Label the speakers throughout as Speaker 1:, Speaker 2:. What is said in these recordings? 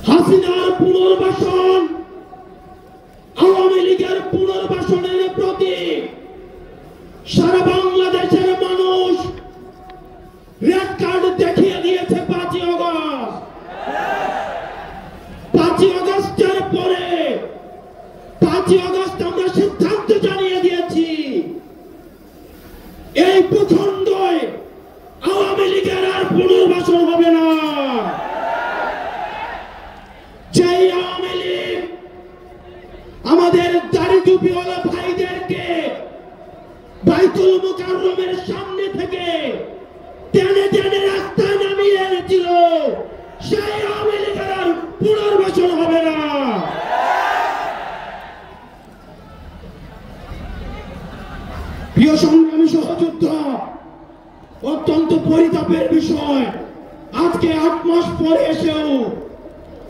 Speaker 1: হাসিনার পুনর্বাসন আওয়ামী লীগের পুনর্বাসনের প্রতি সারা বাংলাদেশের মানুষ রেড কার্ড দেখিয়ে দিয়েছে 5ই আগস্ট। 5ই আগস্টের পরে 5ই আগস্ট আমরা সিদ্ধান্ত জানিয়ে দিয়েছি, এই ভূখণ্ডে আওয়ামী লীগের আর পুনর্বাসন হবে না। যেই আওয়ামী লীগ আমাদের দাড়ি টুপিওয়ালা ভাইদেরকে বাইতুল মুকাররমের সামনে থেকে টেনে টেনে রাস্তায় নামিয়ে এনেছিল, সেই আওয়ামী লীগের আর পুনর্বাসন হবে না। প্রিয় সংগ্রামী সহযোদ্ধা, অত্যন্ত পরিতাপের বিষয়, আজকে 8 মাস পরে এসেও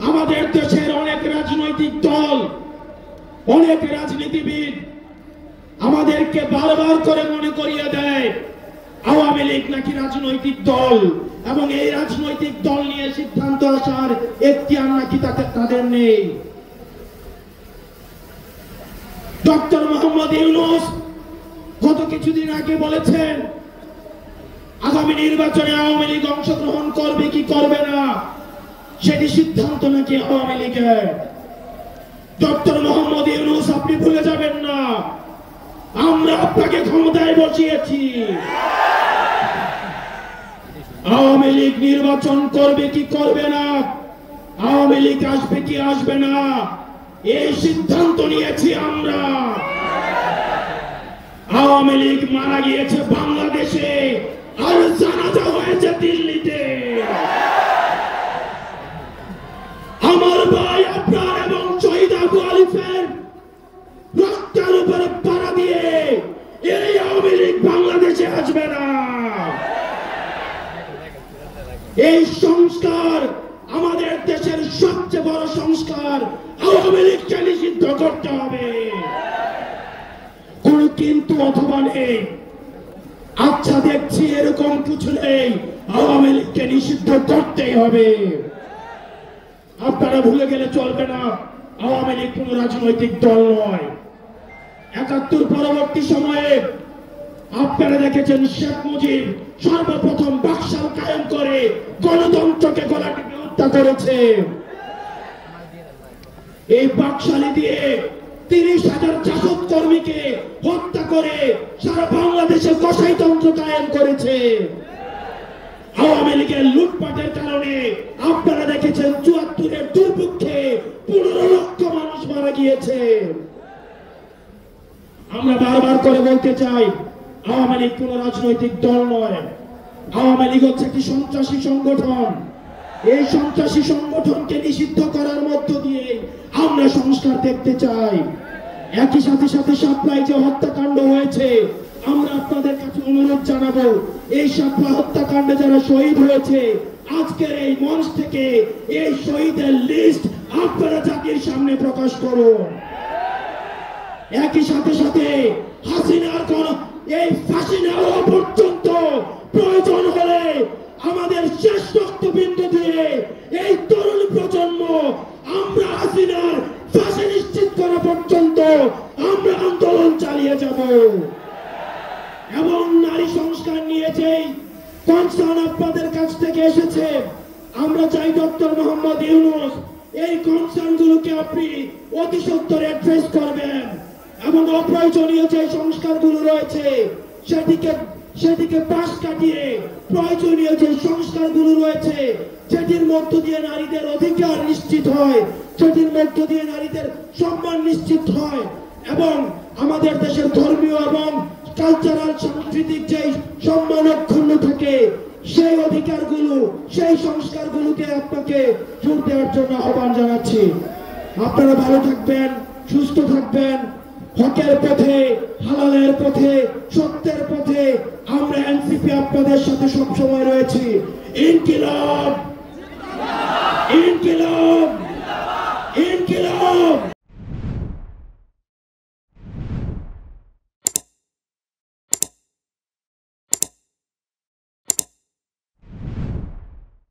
Speaker 1: আমাদের দেশের অনেক রাজনৈতিক দল, অনেক রাজনীতিবিদ আমাদেরকে বারবার করে মনে করিয়ে দেয় আওয়ামী লীগ নাকি রাজনৈতিক দল, এবং এই রাজনৈতিক দল নিয়ে সিদ্ধান্ত আসার এখতিয়ার নাকি তাদের নেই। ডক্টর মোহাম্মদ ইউনূস গত কিছুদিন আগে বলেছেন আগামী নির্বাচনে আওয়ামী লীগ অংশগ্রহণ করবে কি করবে না সেটি সিদ্ধান্ত নাকি আওয়ামী লীগের। ডক্টর মোহাম্মদ ইউনূস, আপনি ভুলে যাবেন না, আমরা আপনাকে ক্ষমতায় বসিয়েছি। আওয়ামী লীগ নির্বাচন করবে কি করবে না, আওয়ামী লীগ আসবে কি আসবে না, এই সিদ্ধান্ত নিয়েছি আমরা। আওয়ামী লীগ মারা গিয়েছে বাংলাদেশে, আর জানাজা হয়েছে দিল্লিতে। আমার ভাই আপনার এবং শহীদ আবু আলিফের রক্তের উপরে পাড়া দিয়ে এই আওয়ামী লীগ বাংলাদেশে আসবে না। এই সংস্কার আমাদের দেশের সবচেয়ে বড় সংস্কার, আওয়ামী লীগকে নিষিদ্ধ করতে হবে। কোন কিন্তু অথবা নেই, আচ্ছা দেখছি এরকম কিছু নেই, আওয়ামী লীগকে নিষিদ্ধ করতেই হবে। আপনারা ভুলে গেলে চলবে না, আওয়ামী লীগ কোন রাজনৈতিক দল নয়। ৭১ পরবর্তী সময়ে আপনারা দেখেছেন শেখ মুজিব সর্বপ্রথম বাকশাল কায়েম করে গণতন্ত্রকে গলা টিপে হত্যা করেছে। এই বাকশালী দিয়ে ৩০,০০০ জাসদ কর্মীকে হত্যা করে সারা বাংলাদেশে কসাইতন্ত্র কায়েম করেছে। আওয়ামী লীগের লুটপাটের কারণে আপনারা দেখেছেন ৭৪-এর দুর্ভিক্ষে ১৫ লক্ষ মানুষ মারা গিয়েছে। আমরা বারবার করে বলতে চাই, আওয়ামী লীগ কোন রাজনৈতিক দল নয়, আওয়ামী লীগ হচ্ছে একটি সন্ত্রাসী সংগঠন। এই সন্ত্রাসী সংগঠনকে নিষিদ্ধ করার মধ্য দিয়ে আমরা সংস্কার দেখতে চাই। একই সাথে সাথে সাপ্লাই যে হত্যাকাণ্ড হয়েছে, আমরা আপনাদের কাছে অনুরোধ জানাবো, এই সাপ্লাই হত্যাকাণ্ডে যারা শহীদ হয়েছে, আজকের এই মঞ্চ থেকে এই শহীদের লিস্ট আপনারা জাতির সামনে প্রকাশ করুন। একই সাথে সাথে হাসিনার কোন এই ফাঁসি নেওয়া পর্যন্ত প্রয়োজন হলে আমাদের শেষ রক্তবিন্দু দিয়ে এই তরুণ প্রজন্ম আমরা হাসিনার ফাঁসি নিশ্চিত করা পর্যন্ত আমরা আন্দোলন চালিয়ে যাব। এবং নারী সংস্কার নিয়ে যেই কনসার্ন আপনাদের কাছ থেকে এসেছে, আমরা চাই ডক্টর মোহাম্মদ ইউনূস এই কনসার্ন গুলোকে আপনি অতি সত্বর অ্যাড্রেস করবেন, এবং অপ্রয়োজনীয় যে সংস্কারগুলো রয়েছে সেদিকে পাশ কাটিয়ে প্রয়োজনীয় যে সংস্কারগুলো রয়েছে, যেটির মধ্য দিয়ে নারীদের অধিকার নিশ্চিত হয়, যেটির মধ্য দিয়ে নারীদের সম্মান নিশ্চিত হয়, এবং আমাদের দেশের ধর্মীয় এবং কালচারাল সাংস্কৃতিক যে সম্মান অক্ষুণ্ণ থাকে, সেই অধিকারগুলো, সেই সংস্কারগুলোকে আপনাকে জোর দেওয়ার জন্য আহ্বান জানাচ্ছি। আপনারা ভালো থাকবেন, সুস্থ থাকবেন, হকের পথে, হালালের পথে, সত্যের পথে আমরা এনসিপি আপনাদের সাথে সবসময় রয়েছি। ইনকিলাব।